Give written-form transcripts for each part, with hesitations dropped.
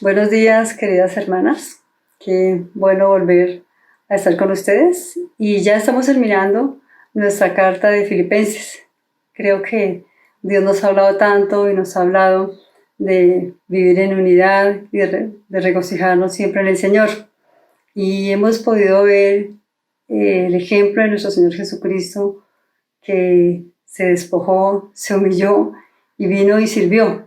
Buenos días, queridas hermanas. Qué bueno volver a estar con ustedes. Y ya estamos terminando nuestra carta de Filipenses. Creo que Dios nos ha hablado tanto y nos ha hablado de vivir en unidad y de regocijarnos siempre en el Señor. Y hemos podido ver el ejemplo de nuestro Señor Jesucristo, que se despojó, se humilló y vino y sirvió.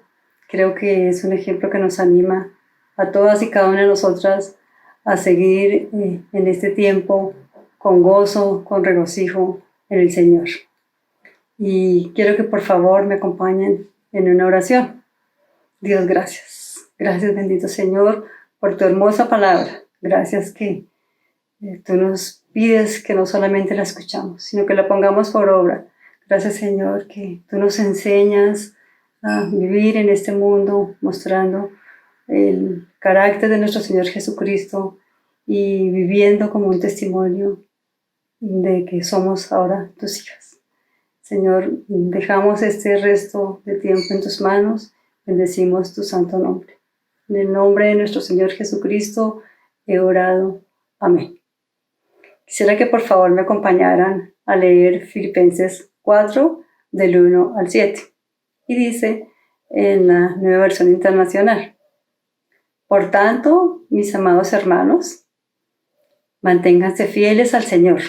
Creo que es un ejemplo que nos anima a todas y cada una de nosotras a seguir en este tiempo con gozo, con regocijo en el Señor. Y quiero que por favor me acompañen en una oración. Dios, gracias. Gracias, bendito Señor, por tu hermosa palabra. Gracias que tú nos pides que no solamente la escuchamos, sino que la pongamos por obra. Gracias, Señor, que tú nos enseñas a vivir en este mundo mostrando el carácter de nuestro Señor Jesucristo y viviendo como un testimonio de que somos ahora tus hijas. Señor, dejamos este resto de tiempo en tus manos, bendecimos tu santo nombre. En el nombre de nuestro Señor Jesucristo he orado. Amén. Quisiera que por favor me acompañaran a leer Filipenses 4, del 1 al 7. Y dice en la Nueva Versión Internacional: Por tanto, mis amados hermanos, manténganse fieles al Señor.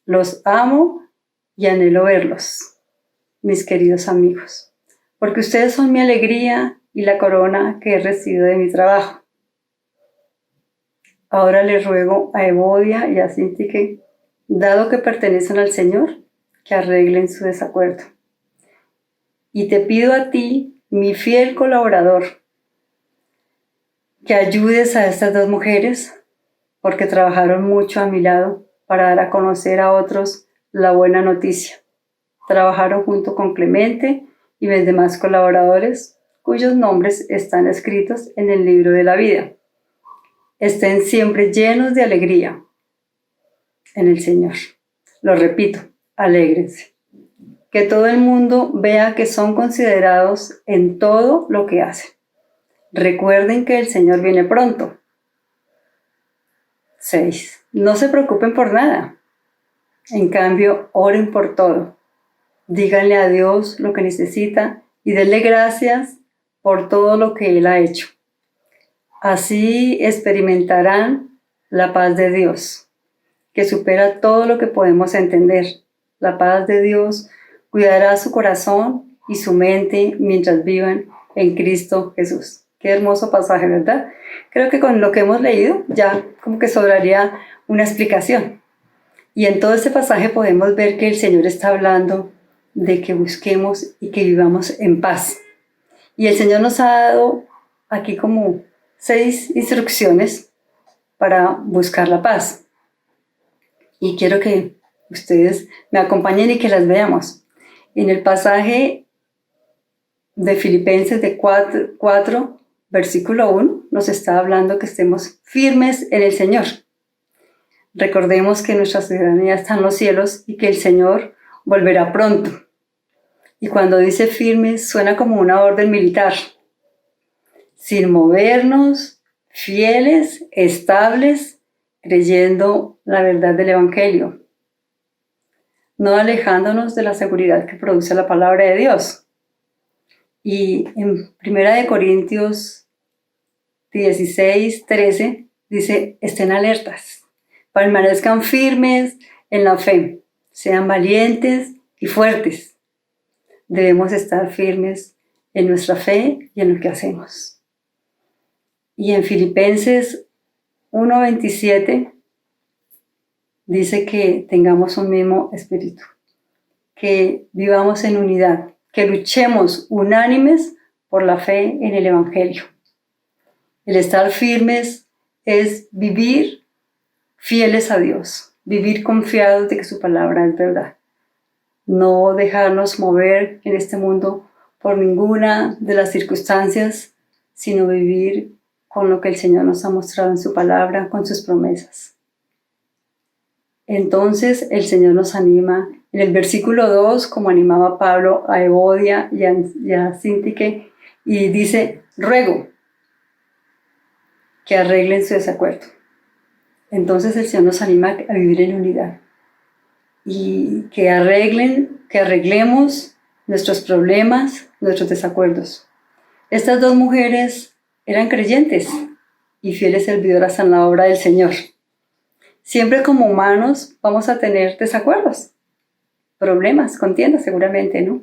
Los amo y anhelo verlos, mis queridos amigos, porque ustedes son mi alegría y la corona que he recibido de mi trabajo. Ahora les ruego a Evodia y a Síntique, dado que pertenecen al Señor, que arreglen su desacuerdo. Y te pido a ti, mi fiel colaborador, que ayudes a estas dos mujeres, porque trabajaron mucho a mi lado para dar a conocer a otros la buena noticia. Trabajaron junto con Clemente y mis demás colaboradores, cuyos nombres están escritos en el libro de la vida. Estén siempre llenos de alegría en el Señor. Lo repito, alégrense. Que todo el mundo vea que son considerados en todo lo que hacen. Recuerden que el Señor viene pronto. 6. No se preocupen por nada. En cambio, oren por todo. Díganle a Dios lo que necesita y denle gracias por todo lo que Él ha hecho. Así experimentarán la paz de Dios, que supera todo lo que podemos entender. La paz de Dios cuidará su corazón y su mente mientras vivan en Cristo Jesús. Qué hermoso pasaje, ¿verdad? Creo que con lo que hemos leído ya como que sobraría una explicación. Y en todo este pasaje podemos ver que el Señor está hablando de que busquemos y que vivamos en paz. Y el Señor nos ha dado aquí como 6 instrucciones para buscar la paz. Y quiero que ustedes me acompañen y que las veamos. En el pasaje de Filipenses de 4, versículo 1, nos está hablando que estemos firmes en el Señor. Recordemos que nuestra ciudadanía está en los cielos y que el Señor volverá pronto. Y cuando dice firmes, suena como una orden militar. Sin movernos, fieles, estables, creyendo la verdad del Evangelio. No alejándonos de la seguridad que produce la palabra de Dios. Y en 1 Corintios 16, 13, dice: estén alertas, permanezcan firmes en la fe, sean valientes y fuertes. Debemos estar firmes en nuestra fe y en lo que hacemos. Y en Filipenses 1:27 dice que tengamos un mismo espíritu, que vivamos en unidad, que luchemos unánimes por la fe en el Evangelio. El estar firmes es vivir fieles a Dios, vivir confiados de que su palabra es verdad. No dejarnos mover en este mundo por ninguna de las circunstancias, sino vivir con lo que el Señor nos ha mostrado en su palabra, con sus promesas. Entonces el Señor nos anima en el versículo 2, como animaba Pablo a Evodia y a Síntique, y dice: ruego. que arreglen su desacuerdo. Entonces el Señor nos anima a vivir en unidad y que arreglemos nuestros problemas, nuestros desacuerdos. Estas dos mujeres eran creyentes y fieles servidoras en la obra del Señor. Siempre como humanos vamos a tener desacuerdos, problemas, contiendas seguramente, ¿no?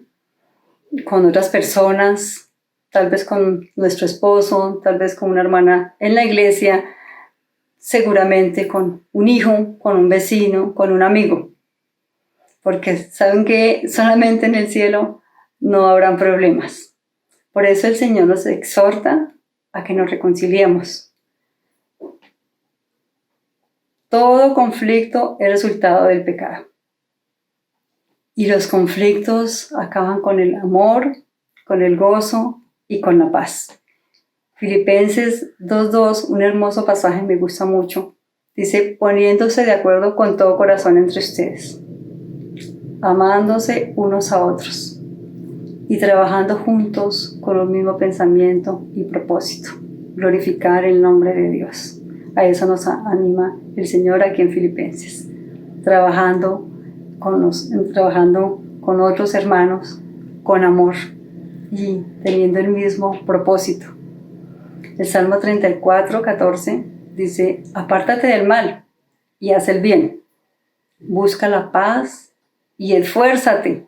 Con otras personas, tal vez con nuestro esposo, tal vez con una hermana en la iglesia, seguramente con un hijo, con un vecino, con un amigo. Porque saben que solamente en el cielo no habrán problemas. Por eso el Señor nos exhorta a que nos reconciliemos. Todo conflicto es resultado del pecado. Y los conflictos acaban con el amor, con el gozo y con la paz. Filipenses 2:2, un hermoso pasaje, me gusta mucho. Dice, poniéndose de acuerdo con todo corazón entre ustedes, amándose unos a otros y trabajando juntos con un mismo pensamiento y propósito, glorificar el nombre de Dios. A eso nos anima el Señor aquí en Filipenses, trabajando con otros hermanos, con amor y teniendo el mismo propósito. El Salmo 34:14 dice, apártate del mal y haz el bien, busca la paz y esfuérzate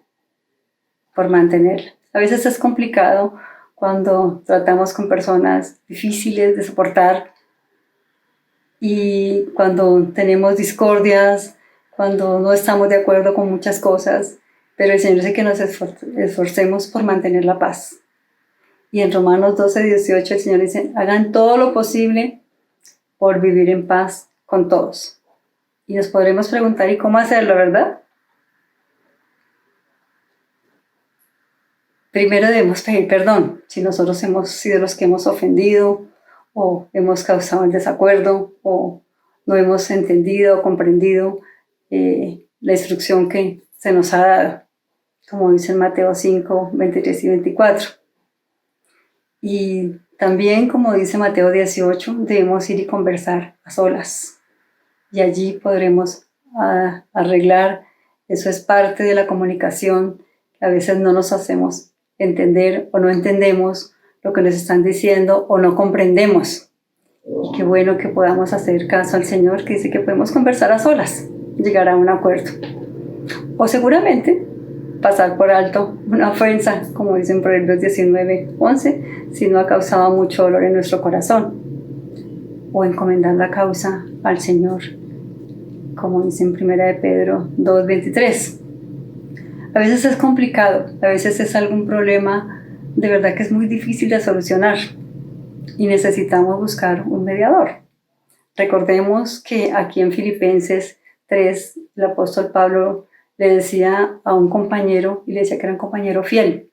por mantenerla. A veces es complicado cuando tratamos con personas difíciles de soportar y cuando tenemos discordias, cuando no estamos de acuerdo con muchas cosas, pero el Señor dice que nos esforcemos por mantener la paz. Y en Romanos 12:18 el Señor dice, hagan todo lo posible por vivir en paz con todos. Y nos podremos preguntar, ¿y cómo hacerlo, verdad? Primero debemos pedir perdón si nosotros hemos sido los que hemos ofendido o hemos causado el desacuerdo o no hemos entendido o comprendido la instrucción que se nos ha dado, como dice en Mateo 5:23 y 24. Y también, como dice Mateo 18, debemos ir y conversar a solas. Y allí podremos arreglar. Eso es parte de la comunicación. A veces no nos hacemos entender o no entendemos lo que nos están diciendo o no comprendemos. Y qué bueno que podamos hacer caso al Señor, que dice que podemos conversar a solas, llegar a un acuerdo. O seguramente pasar por alto una ofensa, como dicen Proverbios 19:11, si no ha causado mucho dolor en nuestro corazón. O encomendar la causa al Señor, como dice en 1 de Pedro 2:23. A veces es complicado, a veces es algún problema de verdad que es muy difícil de solucionar y necesitamos buscar un mediador. Recordemos que aquí en Filipenses 3, el apóstol Pablo le decía a un compañero, y le decía que era un compañero fiel,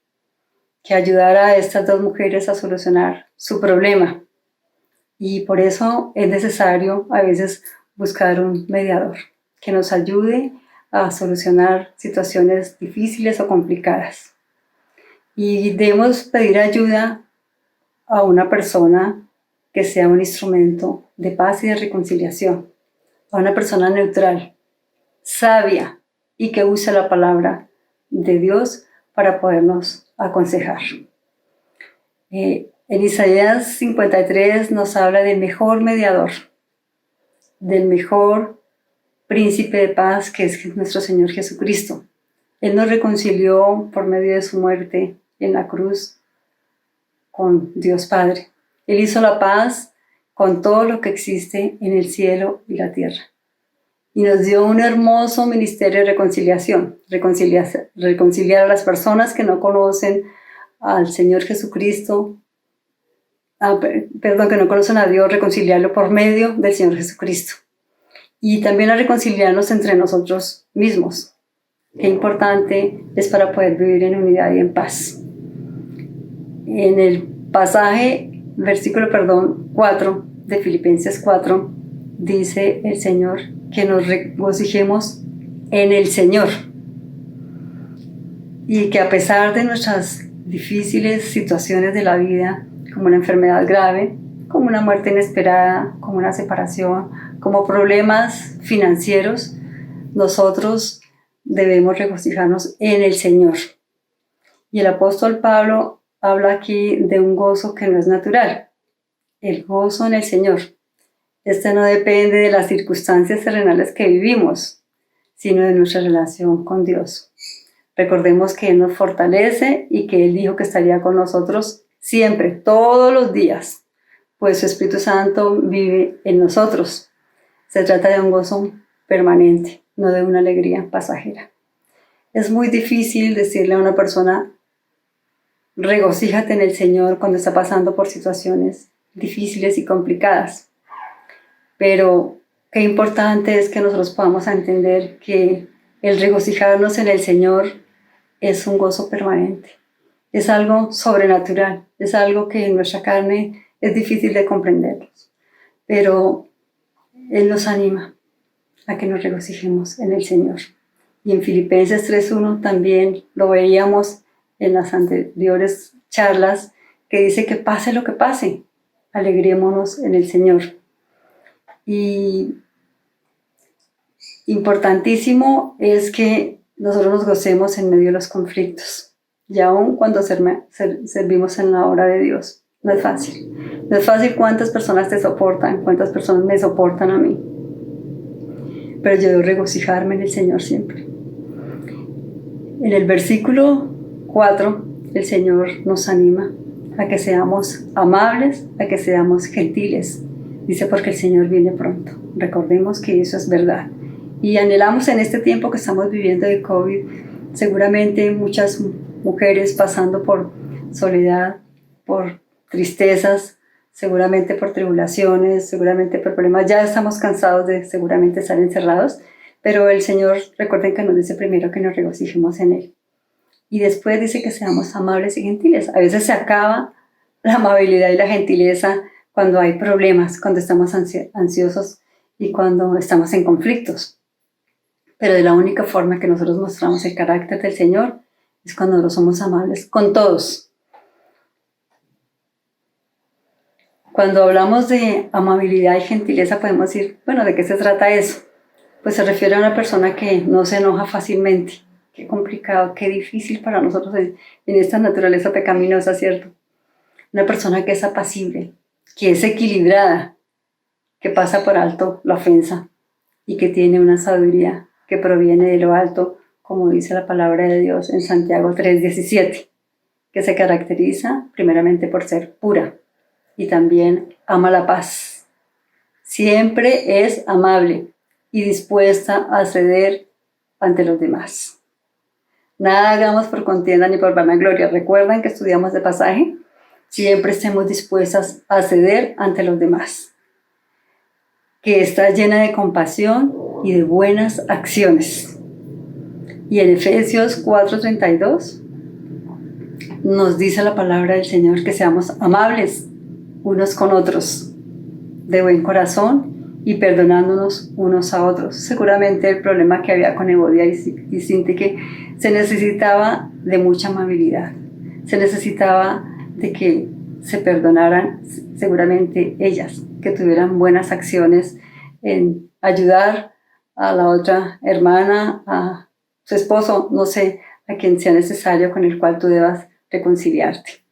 que ayudara a estas dos mujeres a solucionar su problema. Y por eso es necesario a veces buscar un mediador que nos ayude a solucionar situaciones difíciles o complicadas. Y debemos pedir ayuda a una persona que sea un instrumento de paz y de reconciliación, a una persona neutral, sabia y que use la palabra de Dios para podernos aconsejar. En Isaías 53 nos habla del mejor mediador, del mejor príncipe de paz que es nuestro Señor Jesucristo. Él nos reconcilió por medio de su muerte en la cruz con Dios Padre. Él hizo la paz con todo lo que existe en el cielo y la tierra. Y nos dio un hermoso ministerio de reconciliación, reconciliar a las personas que no conocen al Señor Jesucristo, que no conocen a Dios, reconciliarlo por medio del Señor Jesucristo. Y también a reconciliarnos entre nosotros mismos. Qué importante es para poder vivir en unidad y en paz. En el pasaje, versículo 4 de Filipenses 4, dice el Señor que nos regocijemos en el Señor y que a pesar de nuestras difíciles situaciones de la vida, como una enfermedad grave, como una muerte inesperada, como una separación, como problemas financieros, nosotros debemos regocijarnos en el Señor. Y el apóstol Pablo habla aquí de un gozo que no es natural, el gozo en el Señor. Este no depende de las circunstancias terrenales que vivimos, sino de nuestra relación con Dios. Recordemos que Él nos fortalece y que Él dijo que estaría con nosotros siempre, todos los días, pues su Espíritu Santo vive en nosotros. Se trata de un gozo permanente, no de una alegría pasajera. Es muy difícil decirle a una persona, regocíjate en el Señor cuando está pasando por situaciones difíciles y complicadas. Pero qué importante es que nosotros podamos entender que el regocijarnos en el Señor es un gozo permanente. Es algo sobrenatural, es algo que en nuestra carne es difícil de comprender. Pero Él nos anima a que nos regocijemos en el Señor. Y en Filipenses 3:1 también lo veíamos en las anteriores charlas, que dice que pase lo que pase, alegrémonos en el Señor. Y importantísimo es que nosotros nos gocemos en medio de los conflictos, y aún cuando servimos en la obra de Dios. No es fácil. No es fácil cuántas personas te soportan, cuántas personas me soportan a mí. Pero yo debo regocijarme en el Señor siempre. En el versículo 4, el Señor nos anima a que seamos amables, a que seamos gentiles. Dice, porque el Señor viene pronto. Recordemos que eso es verdad. Y anhelamos en este tiempo que estamos viviendo de COVID, seguramente muchas mujeres pasando por soledad, por tristezas, seguramente por tribulaciones, seguramente por problemas. Ya estamos cansados de seguramente estar encerrados, pero el Señor, recuerden que nos dice primero que nos regocijemos en Él. Y después dice que seamos amables y gentiles. A veces se acaba la amabilidad y la gentileza cuando hay problemas, cuando estamos ansiosos y cuando estamos en conflictos. Pero de la única forma que nosotros mostramos el carácter del Señor es cuando nosotros somos amables con todos. Cuando hablamos de amabilidad y gentileza podemos decir, bueno, ¿de qué se trata eso? Pues se refiere a una persona que no se enoja fácilmente. Qué complicado, qué difícil para nosotros en esta naturaleza pecaminosa, ¿cierto? Una persona que es apacible, que es equilibrada, que pasa por alto la ofensa y que tiene una sabiduría que proviene de lo alto, como dice la palabra de Dios en Santiago 3:17, que se caracteriza primeramente por ser pura y también ama la paz. Siempre es amable y dispuesta a ceder ante los demás. Nada hagamos por contienda ni por vanagloria. ¿Recuerdan que estudiamos de pasaje? Siempre estemos dispuestas a ceder ante los demás. Que está llena de compasión y de buenas acciones. Y en Efesios 4:32 nos dice la palabra del Señor que seamos amables unos con otros, de buen corazón y perdonándonos unos a otros. Seguramente el problema que había con Evodia y Sintique se necesitaba de mucha amabilidad, se necesitaba de que se perdonaran seguramente ellas, que tuvieran buenas acciones en ayudar a la otra hermana, a su esposo, no sé, a quien sea necesario con el cual tú debas reconciliarte.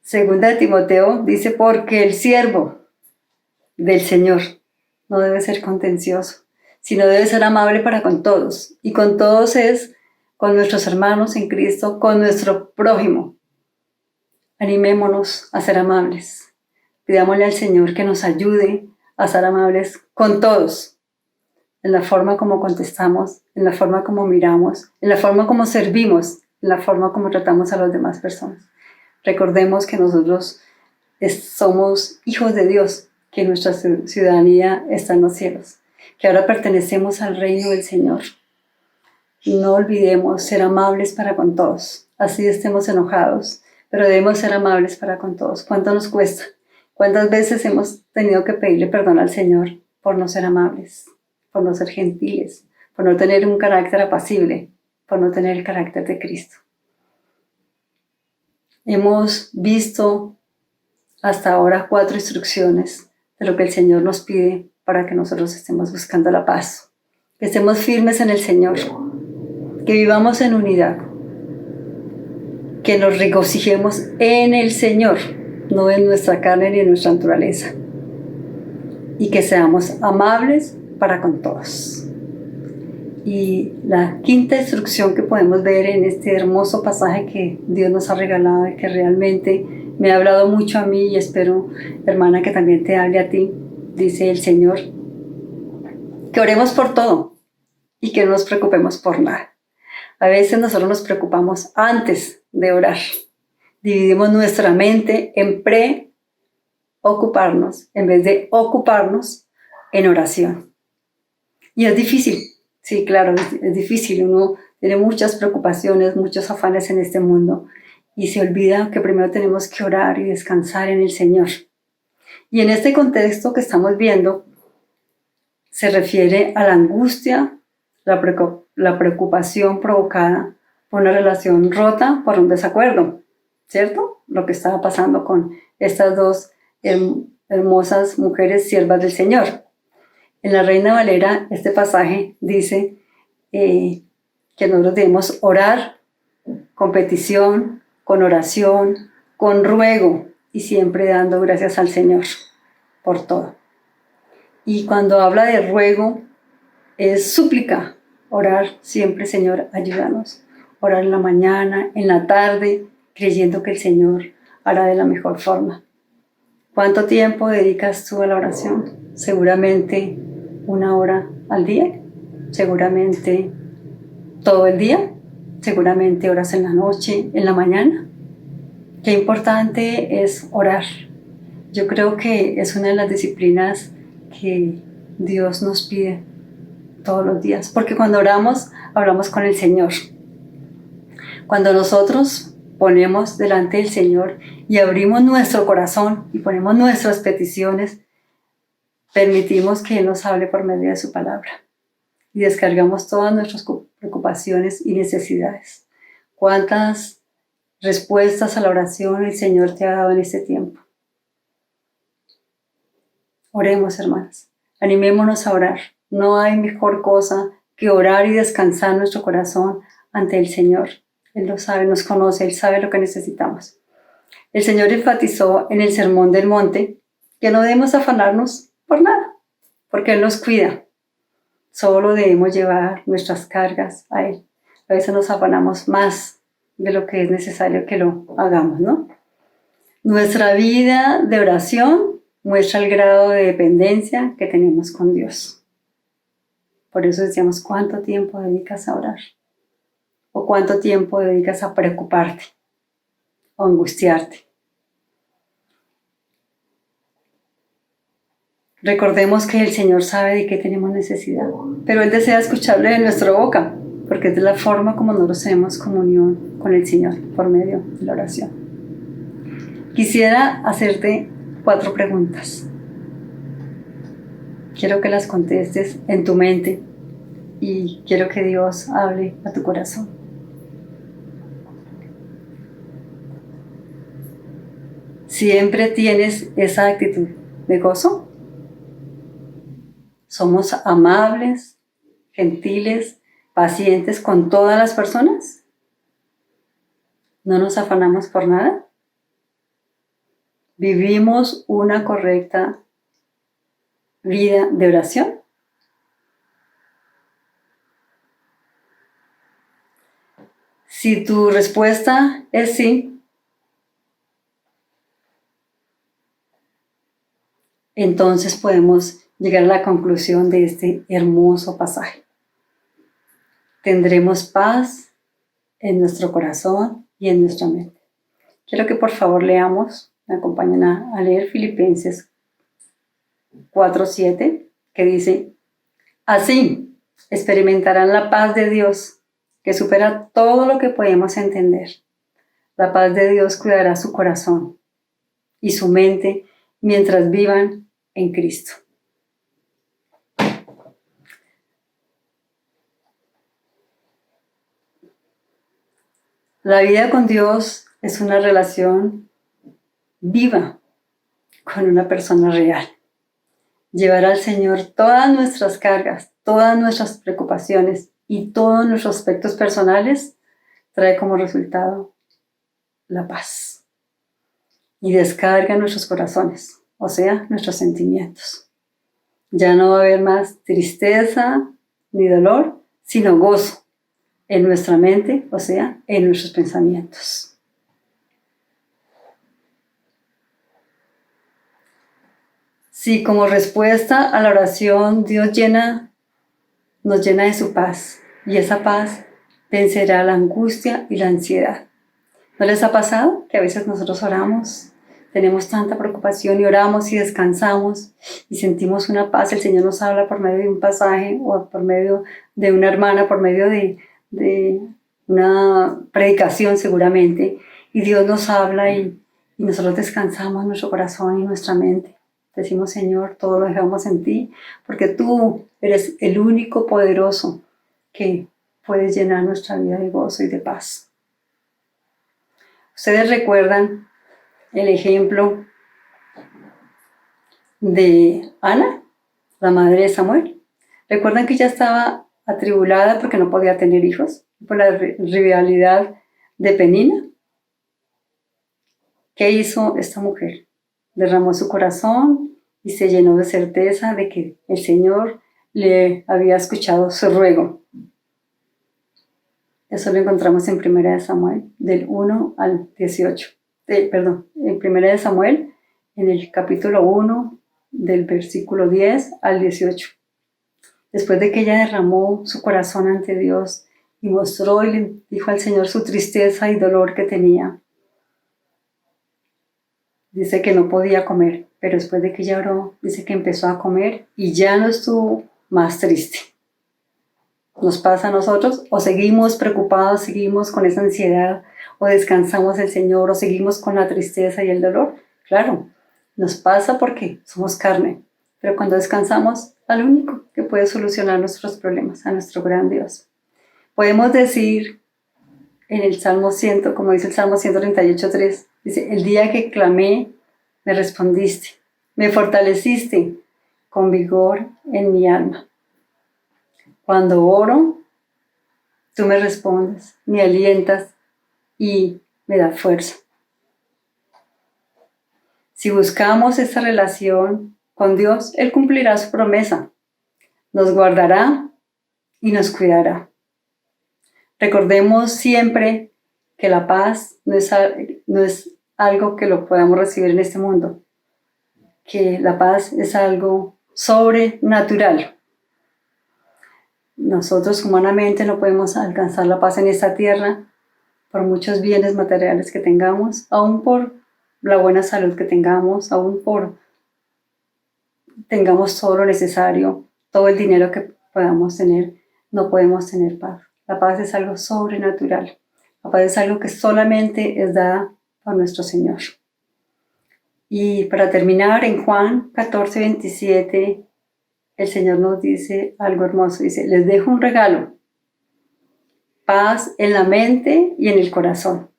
Segunda de Timoteo dice, porque el siervo del Señor no debe ser contencioso, sino debe ser amable para con todos. Y con todos es con nuestros hermanos en Cristo, con nuestro prójimo. Animémonos a ser amables. Pidámosle al Señor que nos ayude a ser amables con todos, en la forma como contestamos, en la forma como miramos, en la forma como servimos, en la forma como tratamos a las demás personas. Recordemos que nosotros somos hijos de Dios, que nuestra ciudadanía está en los cielos, que ahora pertenecemos al reino del Señor. No olvidemos ser amables para con todos, así estemos enojados, pero debemos ser amables para con todos. ¿Cuánto nos cuesta? ¿Cuántas veces hemos tenido que pedirle perdón al Señor por no ser amables, por no ser gentiles, por no tener un carácter apacible, por no tener el carácter de Cristo? Hemos visto hasta ahora 4 instrucciones de lo que el Señor nos pide para que nosotros estemos buscando la paz, que estemos firmes en el Señor, que vivamos en unidad, que nos regocijemos en el Señor, no en nuestra carne ni en nuestra naturaleza, y que seamos amables para con todos. Y la quinta instrucción que podemos ver en este hermoso pasaje que Dios nos ha regalado y que realmente me ha hablado mucho a mí y espero, hermana, que también te hable a ti, dice el Señor, que oremos por todo y que no nos preocupemos por nada. A veces nosotros nos preocupamos antes de orar. Dividimos nuestra mente en preocuparnos en vez de ocuparnos en oración. Y es difícil. Sí, claro, es difícil. Uno tiene muchas preocupaciones, muchos afanes en este mundo y se olvida que primero tenemos que orar y descansar en el Señor. Y en este contexto que estamos viendo, se refiere a la angustia, la preocupación provocada por una relación rota por un desacuerdo, ¿cierto? Lo que estaba pasando con estas dos hermosas mujeres siervas del Señor. En la Reina Valera, este pasaje dice que nosotros debemos orar con petición, con oración, con ruego y siempre dando gracias al Señor por todo. Y cuando habla de ruego, es súplica, orar siempre, Señor, ayúdanos. Orar en la mañana, en la tarde, creyendo que el Señor hará de la mejor forma. ¿Cuánto tiempo dedicas tú a la oración? Seguramente 1 hora al día, seguramente todo el día, seguramente horas en la noche, en la mañana. Qué importante es orar. Yo creo que es una de las disciplinas que Dios nos pide todos los días, porque cuando oramos, hablamos con el Señor. Cuando nosotros ponemos delante del Señor y abrimos nuestro corazón y ponemos nuestras peticiones, permitimos que Él nos hable por medio de su palabra y descargamos todas nuestras preocupaciones y necesidades. ¿Cuántas respuestas a la oración el Señor te ha dado en este tiempo? Oremos, hermanas. Animémonos a orar. No hay mejor cosa que orar y descansar nuestro corazón ante el Señor. Él lo sabe, nos conoce, Él sabe lo que necesitamos. El Señor enfatizó en el Sermón del Monte que no debemos afanarnos por nada, porque Él nos cuida. Solo debemos llevar nuestras cargas a Él. A veces nos afanamos más de lo que es necesario que lo hagamos, ¿no? Nuestra vida de oración muestra el grado de dependencia que tenemos con Dios. Por eso decíamos, ¿cuánto tiempo dedicas a orar? ¿O cuánto tiempo dedicas a preocuparte o angustiarte? Recordemos que el Señor sabe de qué tenemos necesidad, pero Él desea escucharlo de nuestra boca, porque es de la forma como nosotros tenemos comunión con el Señor, por medio de la oración. Quisiera hacerte 4 preguntas. Quiero que las contestes en tu mente y quiero que Dios hable a tu corazón. ¿Siempre tienes esa actitud de gozo? ¿Somos amables, gentiles, pacientes con todas las personas? ¿No nos afanamos por nada? ¿Vivimos una correcta vida de oración? Si tu respuesta es sí, entonces podemos llegar a la conclusión de este hermoso pasaje. Tendremos paz en nuestro corazón y en nuestra mente. Quiero que por favor leamos, me acompañen a leer Filipenses 4:7, que dice, así experimentarán la paz de Dios, que supera todo lo que podemos entender. La paz de Dios cuidará su corazón y su mente mientras vivan en Cristo. La vida con Dios es una relación viva con una persona real. Llevar al Señor todas nuestras cargas, todas nuestras preocupaciones y todos nuestros aspectos personales trae como resultado la paz y descarga nuestros corazones, o sea, nuestros sentimientos. Ya no va a haber más tristeza ni dolor, sino gozo en nuestra mente, o sea, en nuestros pensamientos. Si como respuesta a la oración Dios nos llena de su paz, y esa paz vencerá la angustia y la ansiedad. ¿No les ha pasado que a veces nosotros oramos, tenemos tanta preocupación y oramos y descansamos y sentimos una paz? El Señor nos habla por medio de un pasaje o por medio de una hermana, por medio de una predicación seguramente, y Dios nos habla y nosotros descansamos nuestro corazón y nuestra mente. Decimos, Señor, todo lo dejamos en ti, porque tú eres el único poderoso que puede llenar nuestra vida de gozo y de paz. ¿Ustedes recuerdan el ejemplo de Ana, la madre de Samuel? ¿Recuerdan que ella estaba atribulada porque no podía tener hijos por la rivalidad de Penina? ¿Qué hizo esta mujer? Derramó su corazón y se llenó de certeza de que el Señor le había escuchado su ruego. Eso lo encontramos en 1 Samuel, del 1 al 18. En 1 Samuel, en el capítulo 1, del versículo 10 al 18. Después de que ella derramó su corazón ante Dios y mostró y le dijo al Señor su tristeza y dolor que tenía, dice que no podía comer, pero después de que ella oró, dice que empezó a comer y ya no estuvo más triste. ¿Nos pasa a nosotros? ¿O seguimos preocupados, seguimos con esa ansiedad, o descansamos el Señor, o seguimos con la tristeza y el dolor? Claro, nos pasa porque somos carne, pero cuando descansamos, al único que puede solucionar nuestros problemas, a nuestro gran Dios. Podemos decir en el Salmo 100, como dice el Salmo 138:3, dice, el día que clamé, me respondiste, me fortaleciste con vigor en mi alma. Cuando oro, tú me respondes, me alientas y me das fuerza. Si buscamos esta relación con Dios, Él cumplirá su promesa, nos guardará y nos cuidará. Recordemos siempre que la paz no es algo que lo podamos recibir en este mundo, que la paz es algo sobrenatural. Nosotros humanamente no podemos alcanzar la paz en esta tierra por muchos bienes materiales que tengamos, aún por la buena salud que tengamos, aún por tengamos todo lo necesario, todo el dinero que podamos tener, no podemos tener paz. La paz es algo sobrenatural. La paz es algo que solamente es dada por nuestro Señor. Y para terminar, en Juan 14:27, el Señor nos dice algo hermoso. Dice, les dejo un regalo, paz en la mente y en el corazón.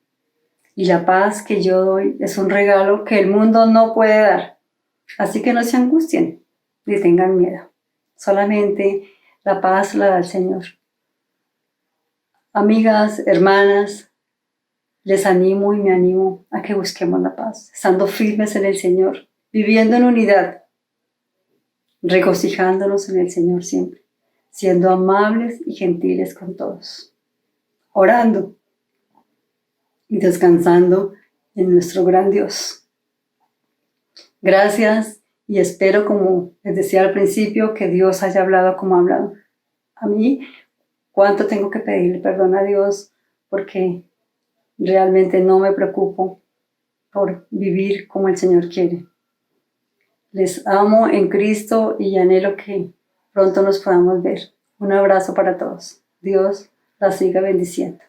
Y la paz que yo doy es un regalo que el mundo no puede dar. Así que no se angustien ni tengan miedo. Solamente la paz la da el Señor. Amigas, hermanas, les animo y me animo a que busquemos la paz, estando firmes en el Señor, viviendo en unidad, regocijándonos en el Señor siempre, siendo amables y gentiles con todos, orando y descansando en nuestro gran Dios. Gracias y espero, como les decía al principio, que Dios haya hablado como ha hablado. A mí, ¿cuánto tengo que pedirle perdón a Dios? Porque realmente no me preocupo por vivir como el Señor quiere. Les amo en Cristo y anhelo que pronto nos podamos ver. Un abrazo para todos. Dios la siga bendiciendo.